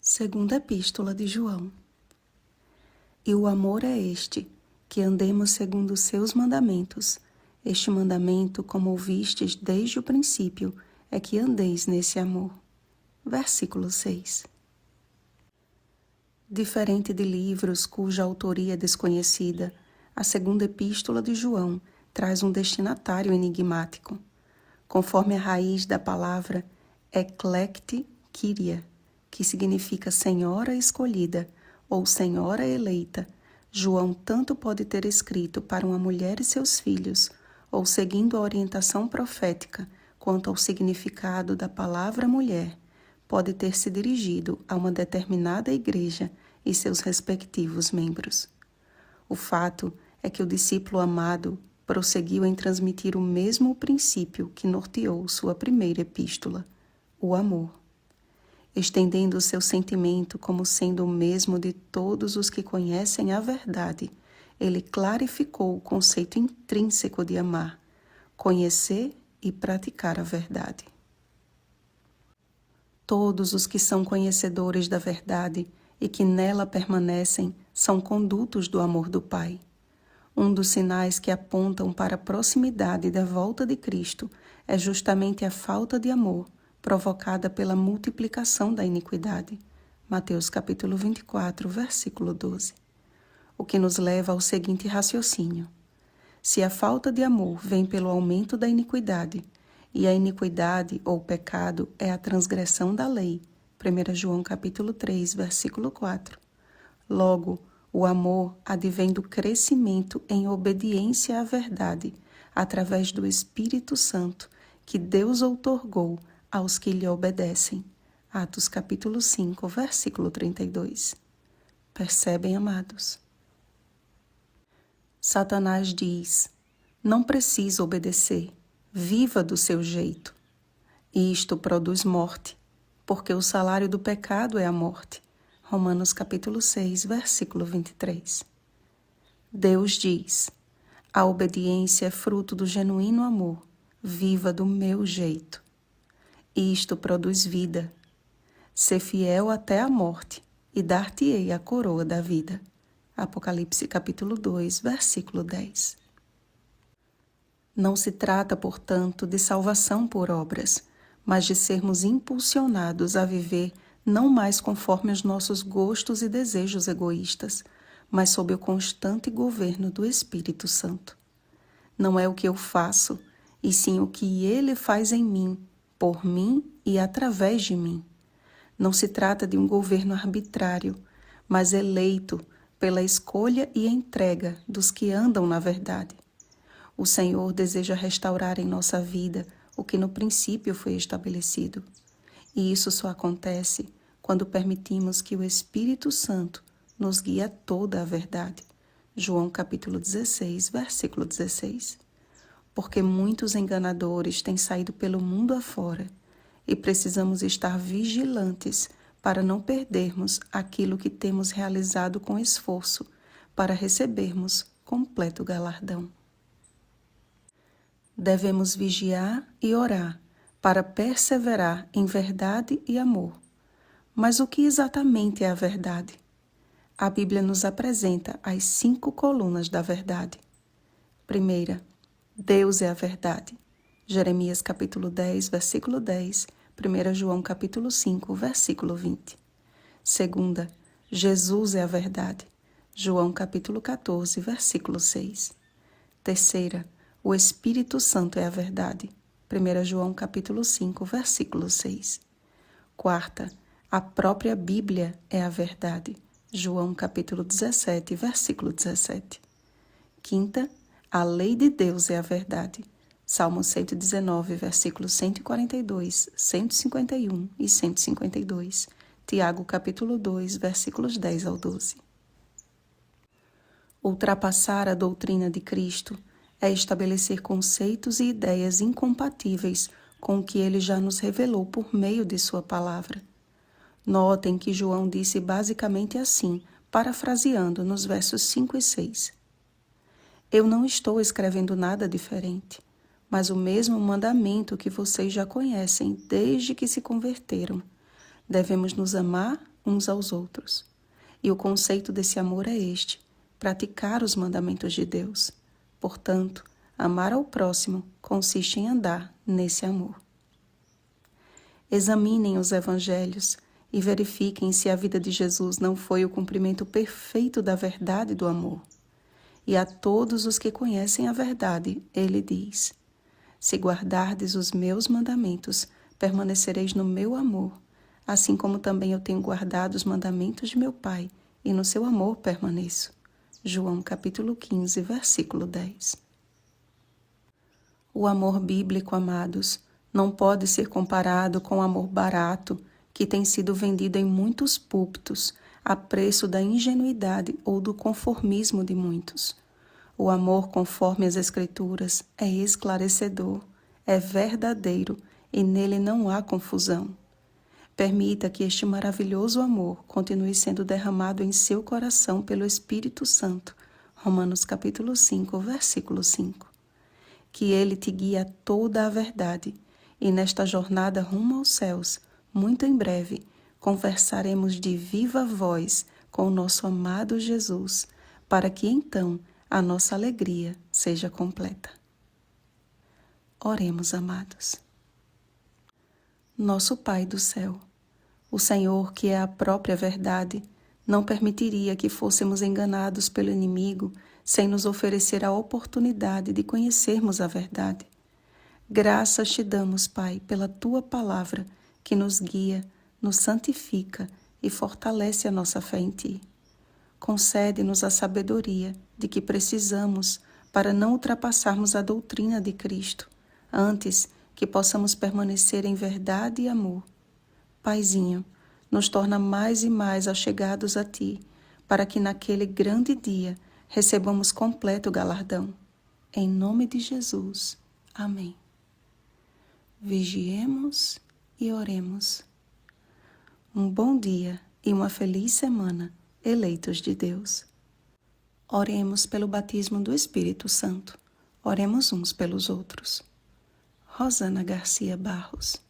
Segunda Epístola de João. E o amor é este, que andemos segundo os seus mandamentos. Este mandamento, como ouvistes desde o princípio, é que andeis nesse amor. Versículo 6. Diferente de livros cuja autoria é desconhecida, a segunda Epístola de João traz um destinatário enigmático. Conforme a raiz da palavra eklekti kyria, que significa Senhora escolhida ou Senhora eleita, João tanto pode ter escrito para uma mulher e seus filhos, ou seguindo a orientação profética, quanto ao significado da palavra mulher, pode ter se dirigido a uma determinada igreja e seus respectivos membros. O fato é que o discípulo amado prosseguiu em transmitir o mesmo princípio que norteou sua primeira epístola, o amor. Estendendo o seu sentimento como sendo o mesmo de todos os que conhecem a verdade, ele clarificou o conceito intrínseco de amar, conhecer e praticar a verdade. Todos os que são conhecedores da verdade e que nela permanecem são condutos do amor do Pai. Um dos sinais que apontam para a proximidade da volta de Cristo é justamente a falta de amor provocada pela multiplicação da iniquidade. Mateus capítulo 24, versículo 12. O que nos leva ao seguinte raciocínio: se a falta de amor vem pelo aumento da iniquidade, e a iniquidade ou pecado é a transgressão da lei, 1 João capítulo 3, versículo 4, logo, o amor advém do crescimento em obediência à verdade, através do Espírito Santo, que Deus outorgou aos que lhe obedecem. Atos capítulo 5, versículo 32. Percebem, amados? Satanás diz: não precisa obedecer, viva do seu jeito. E isto produz morte, porque o salário do pecado é a morte. Romanos capítulo 6, versículo 23. Deus diz: a obediência é fruto do genuíno amor, viva do meu jeito. E isto produz vida. Ser fiel até a morte, e dar-te-ei a coroa da vida. Apocalipse capítulo 2, versículo 10. Não se trata, portanto, de salvação por obras, mas de sermos impulsionados a viver não mais conforme os nossos gostos e desejos egoístas, mas sob o constante governo do Espírito Santo. Não é o que eu faço, e sim o que Ele faz em mim, por mim e através de mim. Não se trata de um governo arbitrário, mas eleito pela escolha e entrega dos que andam na verdade. O Senhor deseja restaurar em nossa vida o que no princípio foi estabelecido. E isso só acontece quando permitimos que o Espírito Santo nos guie a toda a verdade. João capítulo 16, versículo 16. Porque muitos enganadores têm saído pelo mundo afora e precisamos estar vigilantes para não perdermos aquilo que temos realizado com esforço para recebermos completo galardão. Devemos vigiar e orar para perseverar em verdade e amor. Mas o que exatamente é a verdade? A Bíblia nos apresenta as 5 colunas da verdade. Primeira, Deus é a verdade. Jeremias capítulo 10, versículo 10, 1 João capítulo 5, versículo 20. Segunda, Jesus é a verdade. João capítulo 14, versículo 6. Terceira, o Espírito Santo é a verdade. 1 João capítulo 5, versículo 6. Quarta, a própria Bíblia é a verdade. João capítulo 17, versículo 17. Quinta, a lei de Deus é a verdade. Salmo 119, versículos 142, 151 e 152. Tiago capítulo 2, versículos 10 ao 12. Ultrapassar a doutrina de Cristo é estabelecer conceitos e ideias incompatíveis com o que ele já nos revelou por meio de sua palavra. Notem que João disse basicamente assim, parafraseando nos versos 5 e 6. Eu não estou escrevendo nada diferente, mas o mesmo mandamento que vocês já conhecem desde que se converteram. Devemos nos amar uns aos outros. E o conceito desse amor é este: praticar os mandamentos de Deus. Portanto, amar ao próximo consiste em andar nesse amor. Examinem os evangelhos e verifiquem se a vida de Jesus não foi o cumprimento perfeito da verdade do amor. E a todos os que conhecem a verdade, ele diz: se guardardes os meus mandamentos, permanecereis no meu amor, assim como também eu tenho guardado os mandamentos de meu Pai, e no seu amor permaneço. João capítulo 15, versículo 10. O amor bíblico, amados, não pode ser comparado com o amor barato que tem sido vendido em muitos púlpitos a preço da ingenuidade ou do conformismo de muitos. O amor, conforme as Escrituras, é esclarecedor, é verdadeiro e nele não há confusão. Permita que este maravilhoso amor continue sendo derramado em seu coração pelo Espírito Santo. Romanos capítulo 5, versículo 5. Que ele te guie a toda a verdade e nesta jornada rumo aos céus, muito em breve, conversaremos de viva voz com o nosso amado Jesus, para que então a nossa alegria seja completa. Oremos, amados. Nosso Pai do céu, o Senhor, que é a própria verdade, não permitiria que fôssemos enganados pelo inimigo sem nos oferecer a oportunidade de conhecermos a verdade. Graças te damos, Pai, pela Tua palavra, que nos guia, nos santifica e fortalece a nossa fé em Ti. Concede-nos a sabedoria de que precisamos para não ultrapassarmos a doutrina de Cristo, antes que possamos permanecer em verdade e amor. Paizinho, nos torna mais e mais achegados a Ti, para que naquele grande dia recebamos completo galardão. Em nome de Jesus. Amém. Vigiemos e oremos. Um bom dia e uma feliz semana, eleitos de Deus. Oremos pelo batismo do Espírito Santo. Oremos uns pelos outros. Rosana Garcia Barros.